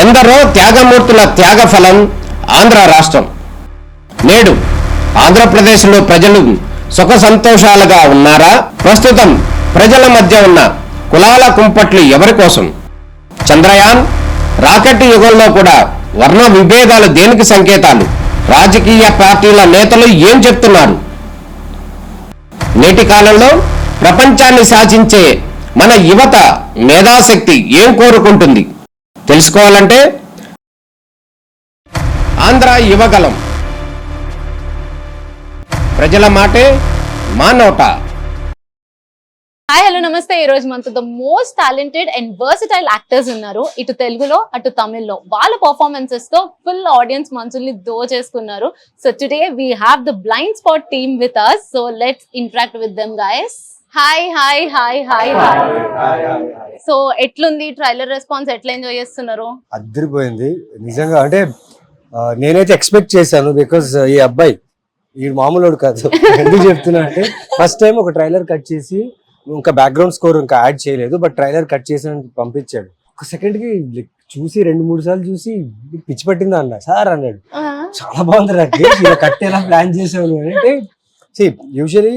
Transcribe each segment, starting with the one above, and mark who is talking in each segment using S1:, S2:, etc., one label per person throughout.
S1: ఎందరో త్యాగమూర్తుల త్యాగ ఫలం ఆంధ్ర రాష్ట్రం. నేడు ఆంధ్రప్రదేశ్లో ప్రజలు సుఖ సంతోషాలుగా ఉన్నారా? ప్రస్తుతం ప్రజల మధ్య ఉన్న కులాల కుంపట్లు ఎవరి కోసం? చంద్రయాన్ రాకెట్ యుగంలో కూడా వర్ణ విభేదాలు దేనికి సంకేతాలు? రాజకీయ పార్టీల నేతలు ఏం చెప్తున్నారు? నేటి కాలంలో ప్రపంచాన్ని శాసించే మన యువత మేధాశక్తి ఏం కోరుకుంటుంది? తెలుసుకోవాలంటే ఆంధ్ర యువగలం. ప్రజల మాటే మా నోట.
S2: హాయ్ హలో నమస్తే. ఈ రోజు మనతో the most talented and versatile actors ఉన్నారు. ఇటు తెలుగులో అటు తమిళ్లో. వాళ్ళ పర్ఫార్మెన్సెస్ తో ఫుల్ ఆడియన్స్ మనసుల్ని దోచేసుకున్నారు. So today we have the blind spot team with us. So let's interact with them guys. Hi hi hi hi hi. So ఎట్లుంది ట్రైలర్ రెస్పాన్స్? ఎట్లా ఎంజాయ్ చేస్తున్నారు?
S3: అద్దరిపోయింది నిజంగా. అంటే నేనైతే ఎక్స్పెక్ట్ చేశాను, బికాస్ ఈ అబ్బాయి ఈ మామూలు కాదు. ఎందుకు చెప్తున్నా అంటే ఫస్ట్ టైం ఒక ట్రైలర్ కట్ చేసి ఇంకా బ్యాక్గ్రౌండ్ స్కోర్ ఇంకా యాడ్ చేయలేదు, బట్ ట్రైలర్ కట్ చేసి పంపించాడు. ఒక సెకండ్ కి చూసి 2-3 సార్లు చూసి పిచ్చి పట్టిందా అన్న సార్ అన్నాడు. చాలా బాగుంది నాకు కట్ ఎలా ప్లాన్ చేసావు అంటే. యూజువలీ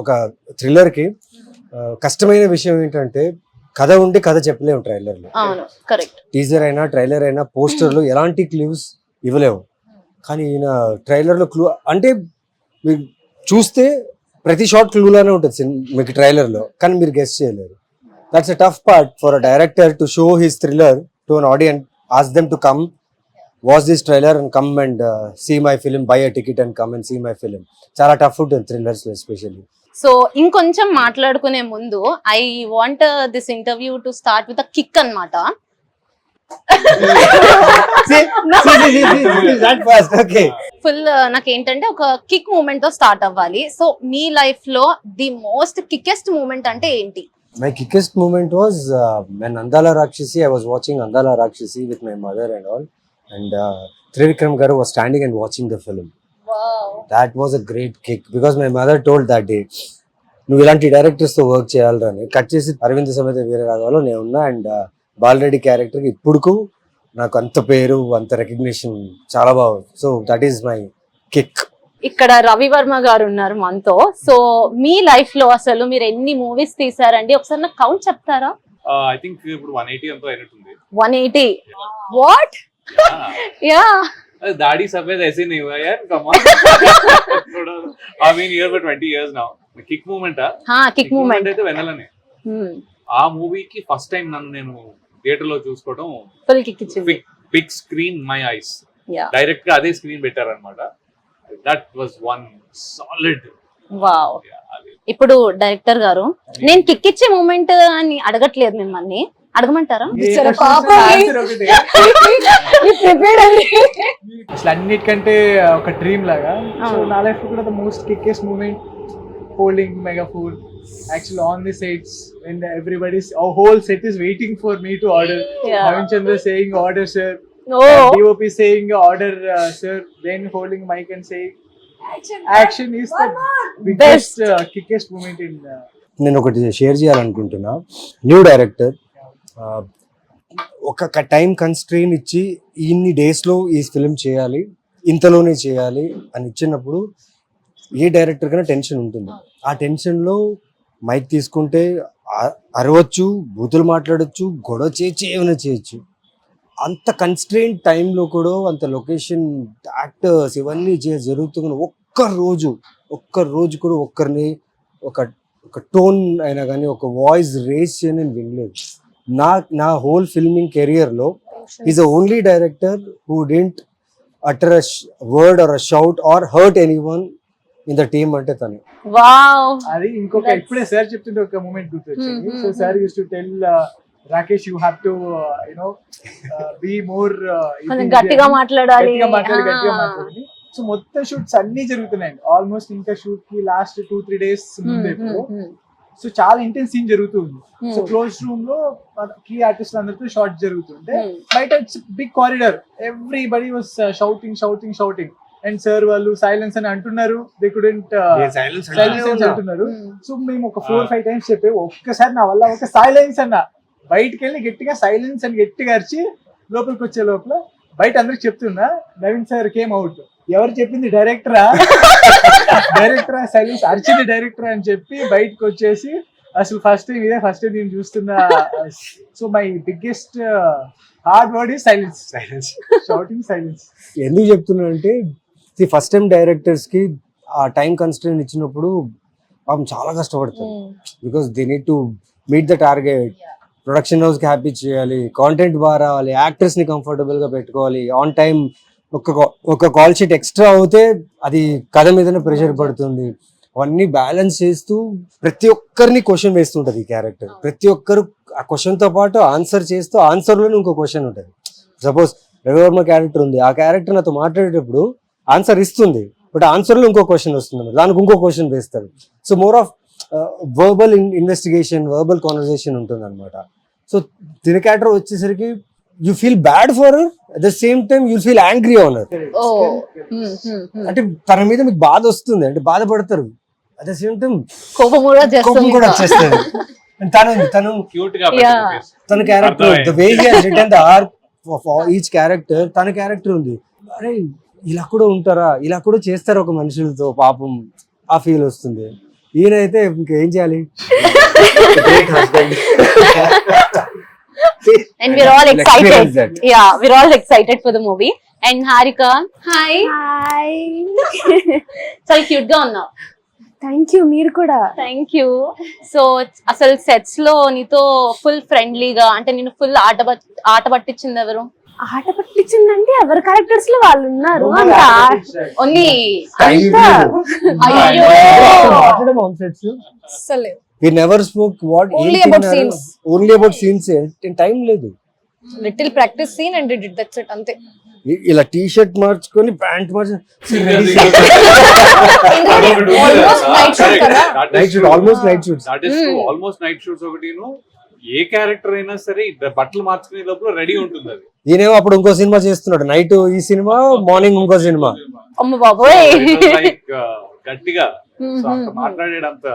S3: ఒక థ్రిల్లర్ కి కష్టమైన విషయం ఏంటంటే కథ ఉండి కథ చెప్పలేము ట్రైలర్ లో. టీజర్ అయినా ట్రైలర్ అయినా పోస్టర్ లో ఎలాంటి క్లూస్ ఇవ్వలేము. కానీ ఈయన ట్రైలర్ లో క్లూ అంటే మీరు చూస్తే ప్రతి షార్ట్ క్లూ లానే ఉంటుంది మీకు ట్రైలర్ లో, కానీ మీరు గెస్ చేయలేరు. That's a tough part for a director to show his thriller to an audience, ask them to come watch this trailer and come and see my film, buy a ticket and come and see my film. చాలా tough ఉంటుంది thrillers లో especially.
S2: So ఇంకొంచెం మాట్లాడుకునే ముందు I want this interview to start with a kick అన్నమాట. Full నాకేంటంటే ఒక kick moment తో స్టార్ట్ అవ్వాలి. సో మీ లైఫ్ లో ది మోస్ట్ కిక్కెస్ట్ మూమెంట్ అంటే ఏంటి?
S3: My quickest moment was when Andala Rakshasi, I was watching Andala Rakshasi with my mother and all, and Trivikram Garu was standing and watching the film.
S2: Wow.
S3: That was a great kick because my mother told that day, నువ్వు ఇలాంటి directors తో work చేయాలని. Cut చేసి అరవింద్ సమేత వీరరాఘవలో నేను ఉన్నా, and Bala Reddy character కి ఇప్పుడుకు నాకు అంత పేరు అంత రికగ్నిషన్ చాలా బాగుంది. So that is my kick.
S2: ఇక్కడ రవివర్మ గారు ఉన్నారు మనతో. సో మీ లైఫ్ లో అసలు మీరు ఎన్ని మూవీస్ తీసారండి? ఒకసారి నాకు కౌంట్ చెప్తారా?
S4: ఐ థింక్ ఇప్పుడు 180 అంతా అయినట్టుంది.
S2: 180? వాట్? యా
S4: दाढ़ी सफेद ऐसे नहीं हुआ यार, come on. I mean here for 20 years now. Kick moment
S2: kick moment
S4: అయితే వెనలనే. ఆ మూవీకి ఫస్ట్ టైం నన్ను నేను థియేటర్ లో చూసుకోవడం
S2: ఫుల్ కిక్ ఇచ్చింది.
S4: Big screen my eyes, direct గా అదే స్క్రీన్ పెట్టారన్నమాట. That was one solid.
S2: Wow. ఇప్పుడు డైరెక్టర్ గారు, నేను కిక్ ఇచ్చే మూమెంట్ అని అడగట్లేదు, మిమ్మల్ని అడగమంటారా?
S5: అసలు అన్నిటికంటే ఒక డ్రీమ్ లాగా. సో నా లైఫ్ కూడా the most kickest moment holding megaphone actually on the sets when everybody's our whole set is waiting for me to order. Navin Chandra saying order sir, DOP saying order sir, then holding mic and saying action is the biggest kickest moment in
S3: నేను ఒకటి share చేయాలనుకుంటున్నా. New director ఒక time constrain ఇచ్చి ఇన్ని days లో ఈ film చేయాలి, ఇంతలోనే చేయాలి అని ఇచ్చినప్పుడు ఏ డైరెక్టర్ కన్నా టెన్షన్ ఉంటుంది. ఆ టెన్షన్ లో మైక్ తీసుకుంటే అరవచ్చు, బూతులు మాట్లాడచ్చు, గొడవ చేయొచ్చు, ఏమైనా చేయొచ్చు. అంత కన్స్ట్రెయిన్ టైంలో కూడా అంత లొకేషన్, యాక్టర్స్ ఇవన్నీ జరుగుతున్న ఒక్క రోజు కూడా ఒక్కరిని ఒక టోన్ అయినా కానీ ఒక వాయిస్ రేస్ చేయని నేను వినలేదు. నా హోల్ ఫిల్మింగ్ కెరియర్ లో is the only director who didn't utter a word or a shout or hurt anyone in the team అంటే తను.
S2: వావ్.
S5: అది ఇంకొక ఇప్పుడే సార్ చెప్తుంటే ఒక మూమెంట్ గుర్తొచ్చింది. So sir use to tell Rakesh you have to be more
S2: గట్టిగా మాట్లాడాలి.
S5: సో మొత్తం షూట్స్ అన్ని జరుగుతున్నాయి ఆల్మోస్ట్. ఇంకా షూట్ కి లాస్ట్ 2-3 డేస్ ముందే సో చాలా ఇంటెన్స్ సీన్ జరుగుతుంది. సో క్లోజ్ రూమ్ లో కీ ఆర్టిస్ట్ అందరితో షార్ట్ జరుగుతుంటే బయట big corridor everybody was shouting and sir వాళ్ళు సైలెన్స్ అని అంటున్నారు. దే కుడెంట్ సైలెన్స్ అంటున్నారు. సో మేము ఒక 4-5 టైమ్స్ చెప్పే ఒక్కసారి నా వల్ల ఒక సైలెన్స్ అన్న బయటకు వెళ్ళి గట్టిగా సైలెన్స్ అని గట్టిగా అరిచి లోపలికి వచ్చే లోపల బయట అందరికి చెప్తున్నా నవీన్ సార్ కేమ్ అవుట్. ఎవరు చెప్పింది డైరెక్టరా సైలెన్స్, అరిచింది డైరెక్టరా అని చెప్పి బయటకు వచ్చేసి అసలు ఫస్ట్ టైం నేను చూస్తున్నా. So my biggest hard word is silence, shouting silence.
S3: ఎందుకు చెప్తున్నా అంటే ఫస్ట్ టైం డైరెక్టర్స్ కి ఆ టైం కన్స్ట్రెయిన్ ఇచ్చినప్పుడు పాపం చాలా కష్టపడతారు. Because they need to meet the target, production house కి హ్యాపీ చేయాలి, కాంటెంట్ బాగా రావాలి, యాక్టర్స్ ని కంఫర్టబుల్ గా పెట్టుకోవాలి, ఆన్ టైం ఒక కాల్ షీట్ ఎక్స్ట్రా అవుతే అది కథ మీదనే ప్రెషర్ పడుతుంది. అవన్నీ బ్యాలెన్స్ చేస్తూ ప్రతి ఒక్కరిని క్వశ్చన్ వేస్తుంటది ఈ క్యారెక్టర్. ప్రతి ఒక్కరు ఆ క్వశ్చన్ తో పాటు ఆన్సర్ చేస్తూ ఆన్సర్ లోనే ఇంకో క్వశ్చన్ ఉంటుంది. సపోజ్ రవివర్మ క్యారెక్టర్ ఉంది, ఆ క్యారెక్టర్ నాతో మాట్లాడేటప్పుడు ఆన్సర్ ఇస్తుంది, బట్ ఆన్సర్ లో ఇంకో క్వశ్చన్ వస్తుంది, దానికి ఇంకో క్వశ్చన్ వేస్తాడు. So more of verbal investigation, verbal conversation ఉంటుంది అనమాట. సో తిన క్యారెక్టర్ వచ్చేసరికి you feel bad for her, at the same time you feel angry on her. అంటే తన మీద మీకు బాధ వస్తుంది, అంటే బాధపడతారు, అట్ ద సేమ్ టైం
S2: కోపం కూడా
S3: వచ్చేస్తుంది. తను
S4: క్యూట్ గా
S3: తన character, the way he has written the arc of each character, తన క్యారెక్టర్ ఉంది. అరే ఇలా కూడా ఉంటారా, ఇలా కూడా చేస్తారు ఒక మనుషులతో, పాపం ఆ ఫీల్ వస్తుంది. ఈయనైతే ఇంకేం చేయాలి.
S2: And we're all excited. Yeah, we're all excited for the movie. And Harika, hi. చాలా క్యూట్ గా ఉన్నావు.
S6: థ్యాంక్ యూ, మీరు కూడా.
S2: Thank you. సో అసలు సెట్స్ లో నీతో ఫుల్ ఫ్రెండ్లీగా, అంటే నేను ఫుల్ ఆట పట్టించింది ఎవరు?
S6: ఆట పట్టించిందంటే ఎవరి క్యారెక్టర్స్ లో వాళ్ళు ఉన్నారు అంత.
S2: Only
S3: We never spoke what
S6: Only about scenes.
S3: Only about scenes. Time లేదు.
S6: Little practice scene and did that's it అంతే.
S3: ఇలా టీ షర్ట్ మార్చుకొని ప్యాంట్ మార్చు, almost night shoots.
S4: That is true, almost night shoots. ఒకటిను ఏ character అయినా సరే బట్టలు మార్చుకునే లోపల రెడీ ఉంటుంది అది.
S3: ఈయనేమో అప్పుడు ఇంకో సినిమా చేస్తున్నాడు, నైట్ ఈ సినిమా, మార్నింగ్ ఇంకో సినిమా.
S2: అమ్మ బాబోయ్,
S4: గట్టిగా మాట్లాడేటంత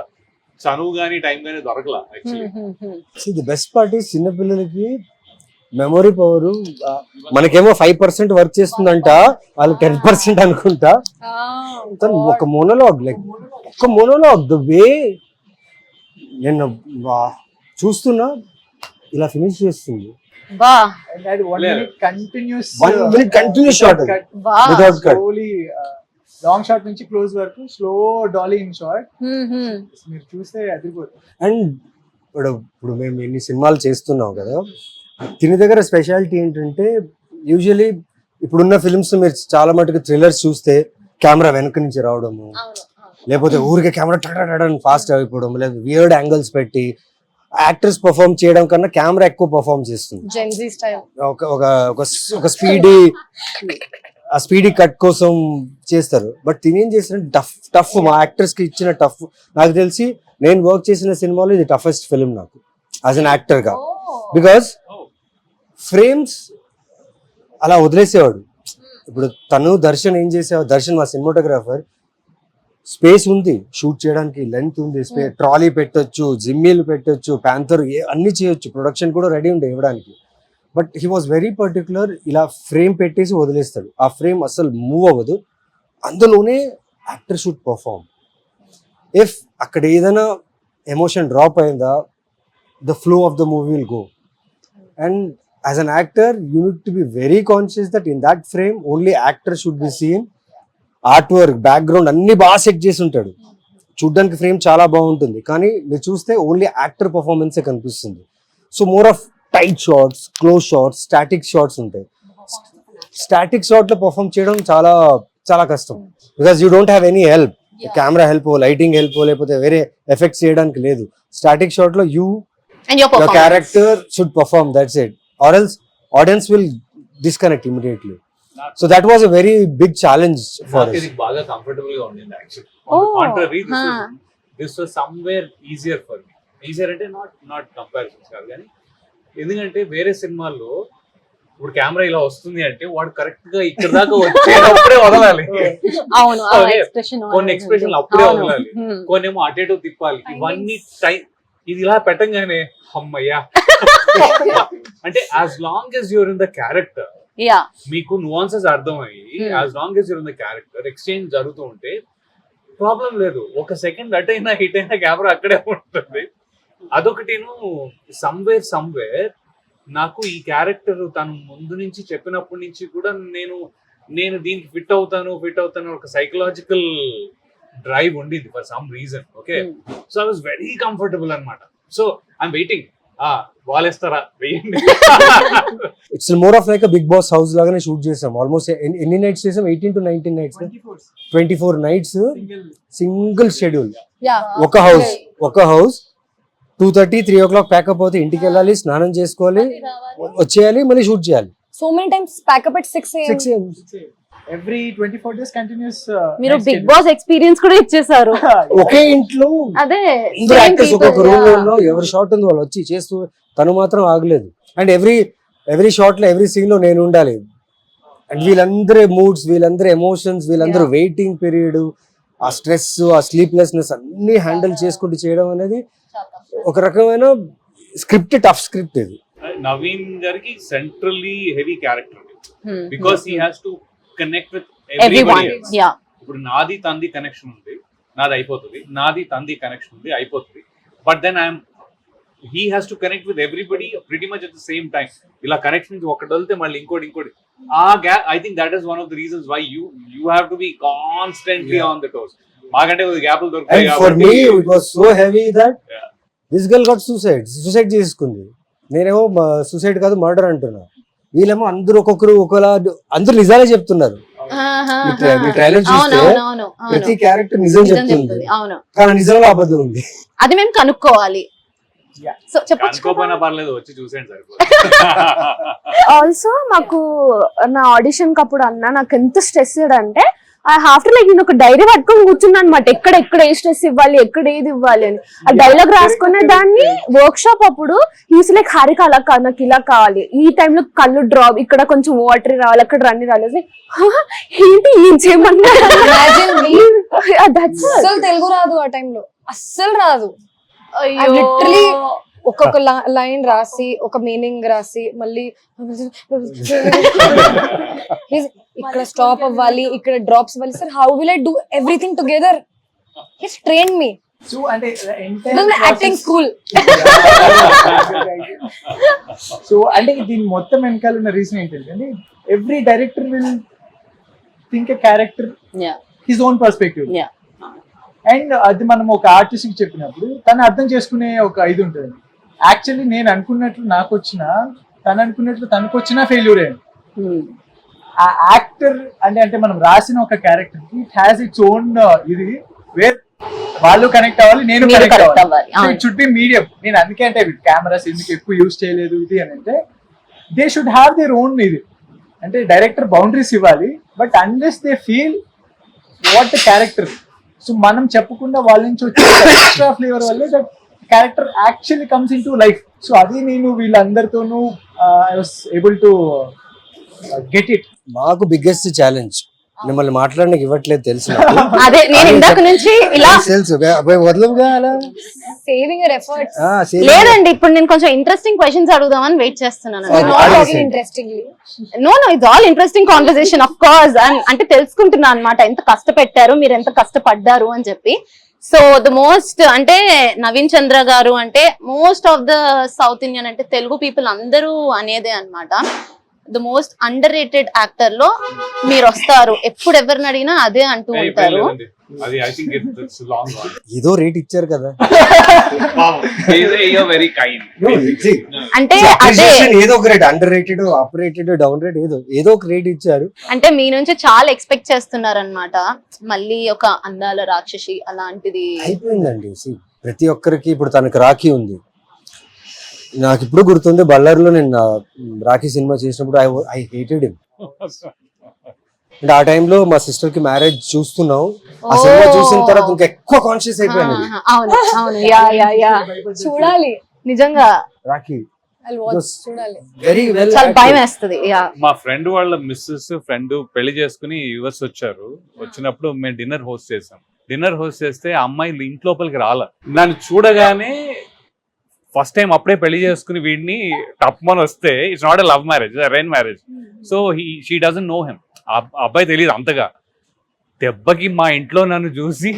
S4: చనువు గానీ టైం గానీ దొరకలా actually.
S3: The best part is చిన్నపిల్లలకి మెమొరీ పవర్. మనకేమో 5% వర్క్ చేస్తుందంట, వాళ్ళు 10% అనుకుంటా. ఒక మోనోలాగ్, లైక్ ఒక మోనోలాగ్, ద వే నేను చూస్తున్నా ఇలా ఫినిష్ చేస్తుంది.
S2: బా
S5: And that 1 minute continuous
S3: 1 minute continuous shot
S2: బా
S3: without cut.
S5: slowly long shot నుంచి క్లోజ్ వరకు స్లో డాలీ ఇన్ షాట్ మీరు చూస్తే అదిరిపోతుంది.
S3: అండ్ ఇప్పుడు మేము ఎన్ని సినిమాలు చేస్తున్నాం కదా, దీని దగ్గర స్పెషాలిటీ ఏంటంటే యూజువలీ ఇప్పుడున్న ఫిల్మ్స్ మీరు చాలా మటుకు థ్రిల్లర్స్ చూస్తే కెమెరా వెనక నుంచి రావడము, లేకపోతే ఊరికే కెమెరా ఫాస్ట్ అయిపోవడం, లేదా వియర్డ్ యాంగిల్స్ పెట్టి యాక్టర్స్ పర్ఫార్మ్ చేయడం కన్నా కెమెరా ఎక్కువ పర్ఫార్మ్ చేస్తుంది.
S6: Gen Z style.
S3: ఒక స్పీడీ కట్ కోసం చేస్తారు. బట్ తినేం చేసిన టఫ్ మా యాక్టర్స్ కి ఇచ్చిన టఫ్, నాకు తెలిసి నేను వర్క్ చేసిన సినిమాలో ఇది టఫెస్ట్ ఫిల్మ్ నాకు యాజ్ అన్ యాక్టర్ గా. బికాస్ ఫ్రేమ్స్ అలా వదిలేసేవాడు. ఇప్పుడు తను దర్శన్ ఏం చేసేవాడు, దర్శన్ మా సినిమాటోగ్రాఫర్, స్పేస్ ఉంది షూట్ చేయడానికి, లెంత్ ఉంది, ట్రాలీ పెట్టొచ్చు, జిమ్మీలు పెట్టొచ్చు, ప్యాంథర్ అన్ని చేయొచ్చు, ప్రొడక్షన్ కూడా రెడీ ఉండే ఇవ్వడానికి. But he was very particular, ఇలా ఫ్రేమ్ పెట్టేసి వదిలేస్తాడు, ఆ ఫ్రేమ్ అసలు మూవ్ అవ్వదు, అందులోనే యాక్టర్ షుడ్ పర్ఫార్మ్. ఇఫ్ అక్కడ ఏదైనా ఎమోషన్ డ్రాప్ అయిందా, the flow of the movie will go. And as an actor you need to be very conscious that in that frame only actor should be seen. Art work, background అన్ని బాగా set చేసి ఉంటాడు, చూడ్డానికి frame చాలా బాగుంటుంది, కానీ మీరు చూస్తే ఓన్లీ యాక్టర్ పర్ఫార్మెన్సే కనిపిస్తుంది. So more of tight shots, close shots, static shots ఉంటాయి. స్టాటిక్ షాట్ లో పర్ఫార్మ్ చేయడం చాలా చాలా కష్టం, because you don't have any help, camera help, lighting help, లేకపోతే వేరే ఎఫెక్ట్స్ చేయడానికి లేదు. స్టాటిక్ షాట్ లో you your character should perform, that's it, or else audience will disconnect immediately. So that was a very big challenge for us.
S4: ఇది బాగా comfortable గా ఉండింది actually. On the contrary, this was somewhere easier for me. Easier అంటే not comparisons కాదు, కానీ ఎందుకంటే వేరే సినిమాల్లో ఇప్పుడు కెమెరా ఇలా వస్తుంది అంటే వాడు కరెక్ట్ గా ఇక్కడ దాకా వచ్చేటప్పుడే వదలాలి.
S2: అవును,
S4: కొన్ని ఎక్స్ప్రెషన్ అప్పుడే వదలాలి, కొన్ని ఏమో అటు ఇటు తిప్పాలి. ఇవన్నీ ఇది ఇలా పెట్టంగానే అమ్మయ్యా అంటే as long as you're in the character
S2: yeah
S4: మీకు నువాన్సెస్ అర్థమయ్యి as long as you're in the character exchange జరుగుతూ ఉంటే ప్రాబ్లం లేదు. ఒక సెకండ్ అట్ అయినా హిట్ అయినా కెమెరా అక్కడే ఉంటుంది. అదొకటిను సమ్వేర్ నాకు ఈ క్యారెక్టర్ తను ముందు నుంచి చెప్పినప్పటి నుంచి కూడా నేను దీనికి ఫిట్ అవుతాను ఒక సైకలాజికల్ డ్రైవ్ ఉండింది for some reason. Okay, so I was very comfortable అనమాట. సో ఐఎమ్ వెయిటింగ్, వాళ్ళేస్తారా వెయ్యండి.
S3: It's more of like Bigg Boss house లాగానే షూట్ చేసాం. ఆల్మోస్ట్ ఎన్ని నైట్స్ చేసాం? 18 to 19 nights, 24 nights single schedule.
S2: Yeah
S3: ఒక హౌస్ 2:30, 3 o'clock ప్యాకప్ అవుతే ఇంటికి వెళ్ళాలి, స్నానం చేసుకోవాలి, వచ్చేయాలి, మళ్ళీ షూట్ చేయాలి.
S6: So many times pack up at 6 a.m.
S3: 6 a.m.
S5: Every 24 days continuous.
S2: మీరు బిగ్ బాస్ ఎక్స్పీరియన్స్ కూడా ఇచ్చేసారు.
S3: ఒకే ఇంట్లో
S2: అదే
S3: అందరూ యాక్టర్స్ ఒక్కొక్క రూమ్ లో ఎవరి షాట్ ఉంది వాళ్ళు వచ్చి చేస్తూ, తను మాత్రం ఆగలేదు. అండ్ ఎవ్రీ షాట్ లో ఎవ్రీ సీన్ లో నేను ఉండాలి. అండ్ వీళ్ళందరి మూడ్స్, వీళ్ళందరి ఎమోషన్స్, వీళ్ళందరూ వెయిటింగ్ పీరియడ్, ఆ స్ట్రెస్, ఆ స్లీప్లెస్నెస్ అన్ని హ్యాండిల్ చేసుకుంటూ చేయడం అనేది ఒక రకమైన టఫ్ స్క్రిప్ట్ ఇది.
S4: నవీన్ గారికి centrally heavy character because he has to connect with
S2: everyone.
S4: Everybody.
S2: Yeah
S4: ఇప్పుడు నాది తంది కనెక్షన్ ఉంది, నాది అయిపోతుంది, నాది తంది కనెక్షన్ ఉంది, అయిపోతుంది. But then he has to connect with everybody pretty much at the same time. ఇలా కనెక్షన్ ఒకటి వెళ్తే మళ్ళీ ఇంకోటి ఆ gap, I think that is one of the reasons why you have to be constantly on the toes. మాకంటే గ్యాప్లు దొరుకుతాయి
S3: And for me
S4: కాబట్టి
S3: it was so heavy that this girl got suicide చేసుకుంది. నేనేమో సూసైడ్ కాదు murder అంటున్నా. వీళ్ళేమో అందరూ ఒక్కొక్కరు ఒకలా, అందరూ నిజాలే చెప్తున్నారు. ఈ ట్రైలర్ చూస్తే ప్రతి క్యారెక్టర్ నిజం చెప్తుంది,
S2: అవును,
S3: కానీ నిజంలో అబద్ధం ఉంది.
S2: అది మేము కనుక్కోవాలి. సో చెప్పొచ్చు.
S4: కనుక్కోపోయినా పర్లేదు, వచ్చి చూసేయండి సరిపోతుంది.
S6: ఆల్సో మాకు నా ఆడిషన్ కప్పుడు అన్న నాకు ఎంత స్ట్రెస్ అంటే ఐ హావ్ టు లైక్ నేను ఒక డైరీ పట్టుకొని కూర్చున్నా అనమాట. ఎక్కడ ఏ స్ట్రెస్ ఇవ్వాలి, ఎక్కడ ఏది ఇవ్వాలి అని ఆ డైలాగ్ రాసుకునే దాన్ని. వర్క్ షాప్ అప్పుడు ఈస్ లైక్ హారిక అలా కాదు, నాకు ఇలా కావాలి, ఈ టైంలో కళ్ళు డ్రాప్, ఇక్కడ కొంచెం వాటర్ రావాలి, అక్కడ రన్ని రాలేదు. ఏంటి ఏం చేయమన్నా
S7: అస్సలు తెలుగు రాదు ఆ టైంలో, అస్సలు రాదు. లిటరలీ ఒక్కొక్క లైన్ రాసి, ఒక మీనింగ్ రాసి, మళ్ళీ ఇక్కడ స్టాప్ అవ్వాలి, ఇక్కడ డ్రాప్స్ అవ్వాలి. Sir how will I do everything together? His train me.
S5: So అంటే
S7: యాక్టింగ్ స్కూల్.
S5: సో అంటే దీని మొత్తం వెనకాల ఉన్న రీజన్ ఏంటంటే every director will think a character his own perspective. And అది మనం ఒక ఆర్టిస్ట్ కి చెప్పినప్పుడు తను అర్థం చేసుకునే ఒక ఇది ఉంటుంది. యాక్చువల్లీ నేను అనుకున్నట్లు నాకు వచ్చినా, తను అనుకున్నట్లు తనకు వచ్చినా ఫెయిల్యూర్ అయ్యింది. ఆ యాక్టర్ అంటే మనం రాసిన ఒక క్యారెక్టర్ కి ఇట్ హ్యాస్ ఇట్స్ ఓన్ ఇది, వేర్ వాళ్ళు కనెక్ట్ అవ్వాలి, నేను కనెక్ట్ అవ్వాలి. It should be medium. నేను అందుకే అంటే కెమెరాస్ ఎందుకు ఎక్కువ యూజ్ చేయలేదు ఇది అని అంటే, they should have their own ఇది. అంటే డైరెక్టర్ బౌండరీస్ ఇవ్వాలి, but unless they feel what the character. So మనం చెప్పకుండా వాళ్ళ నుంచి వచ్చే ఎక్స్ట్రా ఫ్లేవర్ వల్లే that character actually comes into life. So అది నేను వీళ్ళందరితోనూ I was able to get it.
S3: మాకు బిగ్గెస్ట్ ఛాలెంజ్ మిమ్మల్ని మాట్లాడడానికి ఇవ్వట్లేదు తెలుసు నాకు.
S2: అదే నేను ఇందాక నుంచి ఇలా
S3: తెలుసు, వదలవుగా అలా.
S7: Saving your efforts.
S2: లేదండి, ఇప్పుడు నేను కొంచెం ఇంట్రెస్టింగ్ క్వశ్చన్స్ అడుగుదామని వెయిట్ చేస్తున్నాను.
S7: Interestingly.
S2: No it's all interesting conversation of course. అంటే తెలుసుకుంటున్నా అనమాట ఎంత కష్టపెట్టారు మీరు, ఎంత కష్టపడ్డారు అని చెప్పి. సో ద మోస్ట్ అంటే నవీన్ చంద్ర గారు అంటే most of the south Indian అంటే తెలుగు పీపుల్ అందరూ అనేదే అన్నమాట. The most under rated actor లో మీరు వస్తారు. ఎప్పుడు ఎవరిని అడిగినా అదే అంటూ ఉంటారు.
S4: అది I think it's long one.
S3: ఏదో రేట్ ఇచ్చారు కదా.
S4: Very kind.
S2: అంటే అదే
S3: ఏదో ఒక rate, under rated, operated, down rate, ఏదో ఒక రేట్ ఇచ్చారు.
S2: అంటే మీ నుంచి చాలా ఎక్స్పెక్ట్ చేస్తున్నారు అనమాట. మళ్ళీ ఒక అందాల రాక్షసి అలాంటిది
S3: అయిపోయిందండి. ప్రతి ఒక్కరికి ఇప్పుడు తనకు రాఖీ ఉంది. నాకు ఇప్పుడు గుర్తుంది, బళ్ళారిలో నేను రాఖీ సినిమా చేసినప్పుడు ఐ హేటెడ్ హిమ్. అంటే ఆ టైంలో మా సిస్టర్ కి మ్యారేజ్ చూస్తున్నాం. ఆ సినిమా చూసిన తర్వాత ఇంకా ఎక్కువ కాన్షియస్ అయిపోయాను.
S2: అవును అవును యా యా యా
S7: చూడాలి
S2: నిజంగా.
S3: రాఖీ
S7: చూడాలి.
S3: Very well.
S2: చాలా భయం వేస్తుంది.
S4: మా ఫ్రెండ్ వాళ్ళ మిస్సెస్ ఫ్రెండ్ పెళ్లి చేసుకుని యుఎస్ వచ్చారు. వచ్చినప్పుడు మేము డిన్నర్ హోస్ట్ చేసాం. డిన్నర్ హోస్ట్ చేస్తే ఆ అమ్మాయి ఇంట్లోపలికి రాల. నన్ను చూడగానే ఫస్ట్ టైం అప్పుడే పెళ్లి చేసుకుని వీడిని టప్మని వస్తే it's not a love marriage, arrange marriage. So she doesn't know him. అబ్బాయి తెలియదు అంతగా. దెబ్బకి మా ఇంట్లో నన్ను చూసి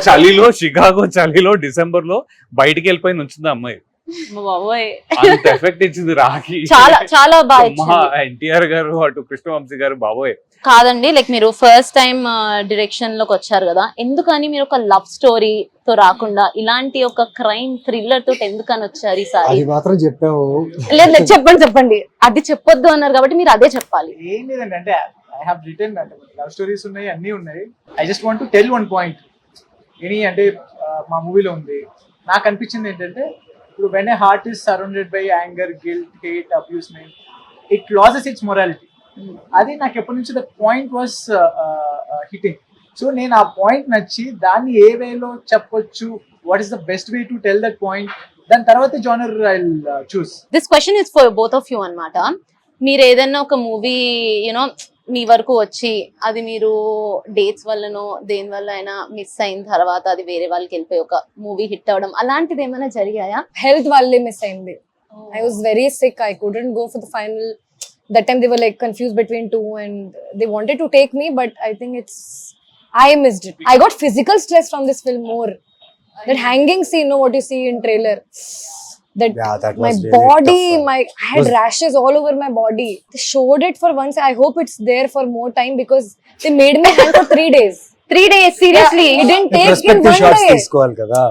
S4: చలిలో, షికాగో చలిలో డిసెంబర్ లో బయటికి వెళ్ళిపోయి నుంచింది అమ్మాయి.
S2: బాబోయ్,
S4: అంత ఎఫెక్ట్ ఇచ్చింది రాఖీ.
S2: చాలా చాలా బాగా
S4: మా
S2: ఇచ్చింది.
S4: ఎన్టీఆర్ గారు, అటు కృష్ణవంశీ గారు, బాబోయ్.
S2: కాదండి, లైక్ మీరు ఫస్ట్ టైం డైరెక్షన్ లోకి వచ్చారు కదా, ఎందుకని మీరు ఒక లవ్ స్టోరీ తో రాకుండా ఇలాంటి ఒక క్రైమ్ థ్రిల్లర్ తోటి ఎందుకని వచ్చారు ఈసారి?
S3: అది మాత్రం చెప్పావు.
S2: లేదు లేదు, చెప్పండి. అది చెప్పొద్దు అన్నారు కాబట్టి మీరు అదే చెప్పాలి.
S5: ఏం లేదండి, అంటే ఐ హావ్ రిటర్న్ అంటే లవ్ స్టోరీస్ ఉన్నాయి, అన్నీ ఉన్నాయి. I just want to tell one point. అంటే మా మూవీలో ఉంది. నాకు అనిపించింది ఏంటంటే, ఇప్పుడు when a heart is surrounded by anger, guilt, hate, అబ్యూస్మెంట్, it losses it's morality. అది నాకు ఎప్పటి నుంచి that point was hitting. So నేను ఆ పాయింట్ నచ్చి దాన్ని ఏ వేలో చెప్పొచ్చు, what is the best way to tell that point, దాని తర్వాత genre I will choose.
S2: This question is for both of you అన్నమాట. మీరు ఏదైనా ఒక మూవీ యూనో మీ వరకు వచ్చి అది మీరు డేట్స్ వల్లనో దేని వల్ల అయినా మిస్ అయిన తర్వాత అది వేరే వాళ్ళకి వెళ్ళిపోయి ఒక మూవీ హిట్ అవడం అలాంటిది ఏమైనా జరిగాయా?
S7: హెల్త్ వల్లే మిస్ అయింది. I was very sick. I couldn't go for the final. That time they were like confused between two and they wanted to take me, but I think I missed it. I got physical stress from this film more. That hanging scene, know what you see in trailer. That
S3: that
S7: my
S3: was really
S7: body,
S3: tough.
S7: I had rashes all over my body. They showed it for once. I hope it's there for more time because they made me hang for 3 days.
S2: 3 days, seriously?
S7: Yeah, it didn't take in
S3: Perspective
S7: one
S3: shots
S7: day.
S3: తీసుకోవాలి కదా.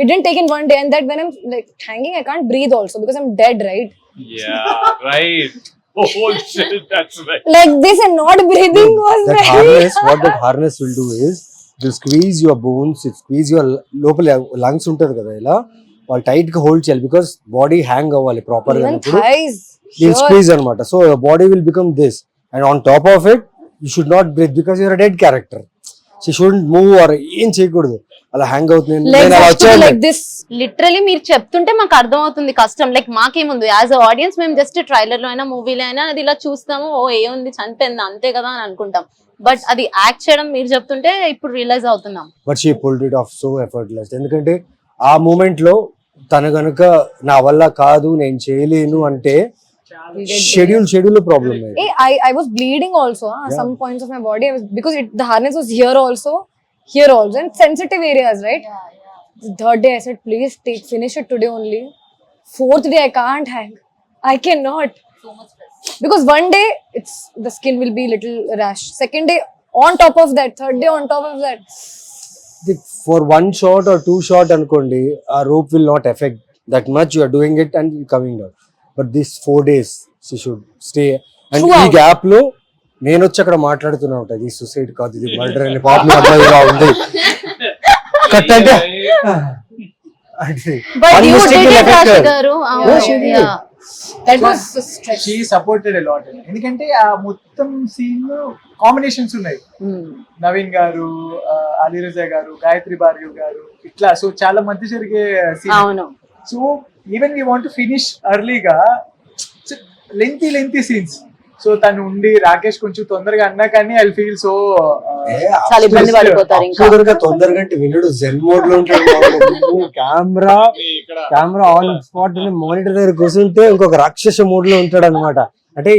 S7: It didn't take in one day, and that when I'm like hanging, I can't breathe also because I'm dead, right?
S4: Yeah, right. Oh shit, that's right.
S7: Like this and not breathing was
S3: That
S7: very
S3: harness, what that harness will do is, it will squeeze your bones, it squeeze your లోపల lungs ఉంటది కదా, ఇలా వాళ్ళు tight గా hold చేయాలి because body hang అవ్వాలి proper గా.
S7: even thighs.
S3: You'll
S7: Here.
S3: squeeze అనమాట. So your body will become this, and on top of it you should not breathe because you're a dead character. She shouldn't move or ఏం చేయకూడదు, అలా hang అవుతుంది.
S7: Legs
S3: నేను అలా
S7: have to be
S3: వచ్చాను.
S7: like this.
S2: Literally మీరు చెప్తుంటే మాకు అర్థం అవుతుంది కష్టం. లైక్ మాకేముంది యాజ్ అ ఆడియన్స్, మేము జస్ట్ ట్రైలర్ లో అయినా మూవీలో అయినా అది ఇలా చూస్తాము, ఓ ఏముంది చనిపోయింది అంతే కదా అని అనుకుంటాం. బట్ అది యాక్ట్ చేయడం మీరు చెప్తుంటే ఇప్పుడు రియలైజ్ అవుతున్నాం.
S3: But she pulled it of so effortless. ఎందుకంటే ఆ మూమెంట్ లో తను గనుక నా వల్ల కాదు నేను చేయలేను అంటే schedule problem.
S7: Hey, I was bleeding also. Some points of my body I was, because the harness was here also, and sensitive areas, right? The third day I said, please finish it today only. Fourth day I can't hang. I cannot.
S2: So much stress.
S7: Because one day the skin will be little rash. Second day on top of that. Third day on top of that.
S3: For 1 shot or 2 shot అనుకోండి, ఆ rope will not affect that much. You are doing it and coming down. But this 4 days she should stay. And ఈ gap లో నేను వచ్చి అక్కడ మాట్లాడుతున్నా ఉంటా, ఇది సూసైడ్ కాదు, ఇది మర్డర్ అని. పాపం అబ్బాయిగా ఉంది కట్ అంటే
S2: But you did it, Rashi garu. Yeah.
S7: That was stress.
S5: She supported a lot. ఎందుకంటే ఆ మొత్తం సీన్ కాంబినేషన్స్ ఉన్నాయి. నవీన్ గారు, అలీరజా గారు, గాయత్రి భార్గవ్ గారు, ఇట్లా సో చాలా మధ్య జరిగే సీన్.
S2: అవును.
S5: So even we want to finish ఎర్లీగా, లెంతీ సీన్స్. సో తను ఉండి రాకేష్ కొంచెం తొందరగా అన్నా కానీ ఐ ఫీల్ సో
S2: చాలా ఇబ్బంది పడిపోతారు ఇంకా.
S3: తొందరగా అంటే వినడు జెన్ మోడ్ లో ఉంటాడు. కెమెరా ఆన్ స్పాట్ మానిటర్ దగ్గర కూర్చుంటే ఇంకొక రాక్షస మూడ్ లో ఉంటాడు అనమాట. అంటే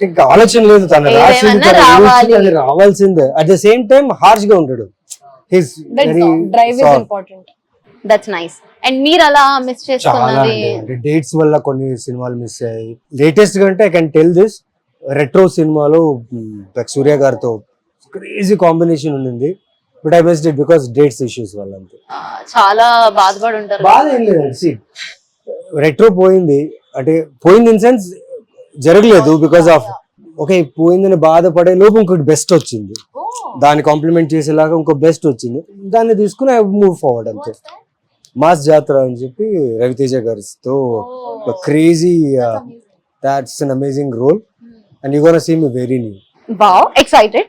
S3: ఇంకా ఆలోచన లేదు, తను రాసింది రావాల్సిందే. At the same time harsh గా ఉంటాడు. His very
S7: drive is important.
S2: That's nice. And మీరు అలా మిస్
S3: చాలా
S2: చేసుకున్నది?
S3: డేట్స్ వల్ల కొన్ని సినిమాలు మిస్ అయ్యాయి. లేటెస్ట్ గా అంటే I can tell this, retro సినిమాలో సూర్య గారితో క్రేజీ కాంబినేషన్ ఉంది. But I missed it because dates issues వల్ల. అంతే,
S2: చాలా బాధపడి ఉంటారు.
S3: బాధ ఏం లేదండి. రెట్రో పోయింది అంటే పోయింది ఇన్ సెన్స్ జరగలేదు బికాస్ ఆఫ్ ఓకే, పోయిందని బాధపడే లోపు ఇంకొకటి బెస్ట్ వచ్చింది, దాన్ని కాంప్లిమెంట్ చేసేలాగా ఇంకో బెస్ట్ వచ్చింది, దాన్ని తీసుకుని ఐ మూవ్ ఫార్వర్డ్. అంతే. మాస్ జాతర అని చెప్పి రవితేజ గారితో crazy, that's an amazing role and you gonna see me very new.
S2: Wow, excited.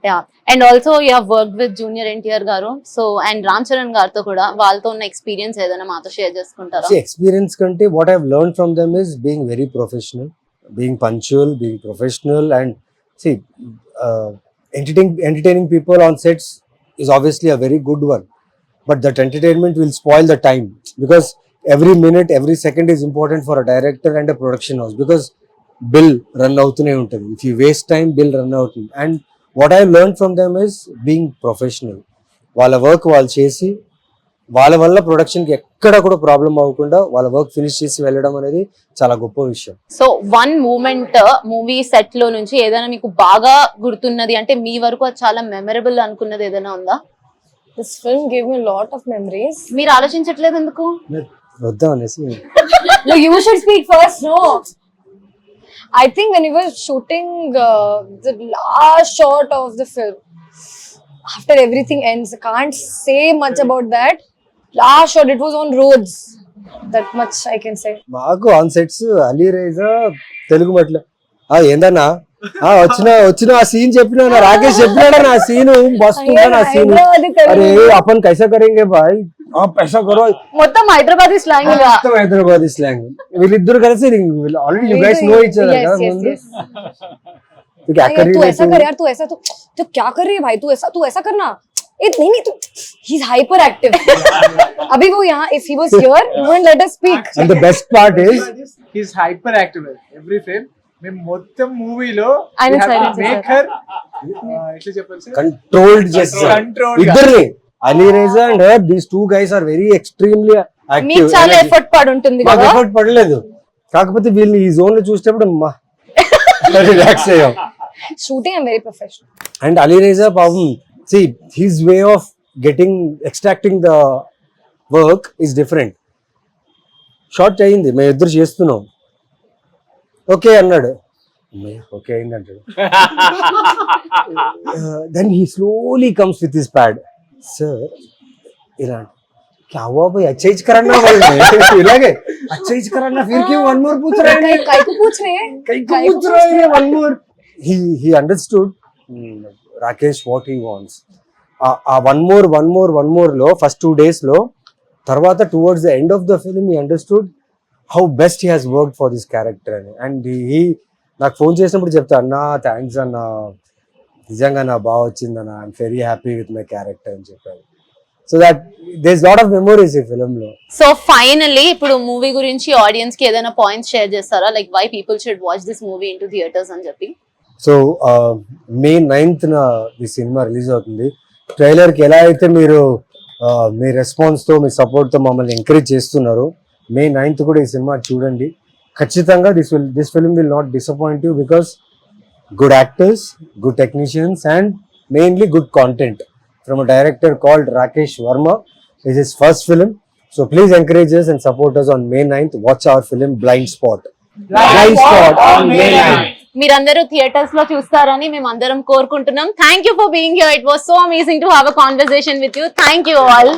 S2: Yeah. And also you have worked with Junior NTR garu, so and Ram Charan garto kuda, వాళ్ళతో ఉన్న experience ఏదైనా మాతో share చేసుకుంటారా?
S3: Experience కంటే what I have learn from them is being very professional, being punctual, being professional and see entertaining people on sets is obviously a very good one, but that entertainment will spoil the time because every minute, every second is important for a director and a production house because bill run అవుతూనే ఉంటుంది. If you waste time, bill run అవుతుంది. And what I learned from them is being professional. వాళ్ళ work వాళ్ళు చేసి వాళ్ళ వల్ల ప్రొడక్షన్కి ఎక్కడ కూడా ప్రాబ్లం అవ్వకుండా వాళ్ళ వర్క్ ఫినిష్ చేసి వెళ్ళడం అనేది చాలా గొప్ప విషయం.
S2: So one moment movie set లో నుంచి ఏదైనా మీకు బాగా గుర్తున్నది అంటే మీ వరకు అది చాలా మెమరబుల్ అనుకున్నది ఏదైనా ఉందా?
S7: This film gave me a lot of memories.
S2: మీరు ఆలోచించట్లేదు ఎందుకు?
S3: వద్దాం అనేసి
S7: No, you should speak first. No. I think when we were shooting the last shot of the film, after everything ends, I can't say much about that. Last shot, it was on roads. That much I can say.
S3: మాకు on sets Ali Raiza Telugu Matla ఏందన్నా వచ్చిన ఆ scene చెప్పినా రాకేష్ చెప్పినాడా నా scene వస్తుందా నా scene అరే అపన్ కైసా కరేంగే భాయ్ పైసా కరో
S2: మొత్తం హైదరాబాదీ స్లాంగ్ గా
S3: మొత్తం హైదరాబాద్ స్లాంగ్ వీళ్ళిద్దరు కలిసి already you guys know each other కదా ముందు
S7: तू ऐसा कर यार, तू ऐसा तो क्या कर रही है भाई, तू ऐसा करना. नहीं तू he's hyper active. अभी वो यहाँ if he was here he wouldn't let us speak.
S3: and the best part is
S5: he's hyper active every frame. మేము మొత్తం మూవీలో
S2: ఆయన silence
S5: మేక్ హర్ ఎట్లా చెప్పాలి సార్,
S3: controlled చేస్తారు
S5: Controlled గా.
S3: ఇద్దరిని Ali Raza and these two guys are very extremely
S2: మీకు
S3: యాక్టివ్.
S2: చాలా ఎఫర్ట్ పడి ఉంటుంది
S3: మాకు
S2: కదా?
S3: ఎఫర్ట్ పడలేదు, కాకపోతే వీళ్ళు ఈ జోన్ లో చూసేటప్పుడు రిలాక్స్ అయ్యాం.
S7: Shooting I'm very professional.
S3: And Ali Raza పాపం see his way of extracting the work is different. Shot అయింది, మేము ఇద్దరు చేస్తున్నాం, ఓకే అన్నాడు, ఓకే అయింది అంటాడు. Then he slowly comes with his pad, sir ఇలా क्या हुआ भाई, अच्छा ही करना भाई इलागे अच्छा ही करना, फिर क्यों वन मोर पूछ रहे हैं,
S7: काय को पूछ रहे हैं?
S3: कहीं को पूछ रहे हैं one more. he understood Rakesh what he wants. one more లో ఫస్ట్ 2 days లో, తర్వాత towards the end of the film he understood how best he has worked for this character అని. and he నాకు ఫోన్ చేసినప్పుడు చెప్తా, అన్నా thanks అన్న, నిజంగా నా బాగా వచ్చింది అన్న, I'm very happy with my character అని చెప్పారు. So that there is lot of memories ఈ ఫిల్మ్ లో.
S2: సో ఫైనల్లీ ఇప్పుడు మూవీ గురించి ఆడియన్స్ కి ఏదైనా పాయింట్స్ షేర్ చేస్తారా, like why people should watch this movie in to theatres అని చెప్పి?
S3: సో May 9th ఈ సినిమా రిలీజ్ అవుతుంది. ట్రైలర్ కి ఎలా అయితే మీరు మీ రెస్పాన్స్ తో మీ సపోర్ట్ తో మమ్మల్ని ఎంకరేజ్ చేస్తున్నారు, May 9th కూడా ఈ సినిమా చూడండి ఖచ్చితంగా. This film will not disappoint you because good actors, good technicians and mainly good content from a director called Rakesh Verma. It's his first film, so please encourage us and support us on May 9th. Watch our film Blind Spot on May 9th.
S2: మీరందరూ theatres లో చూస్తారని మేము అందరం కోరుకుంటున్నాం. Thank you for being here. It was so amazing to have a conversation with you. Thank you all.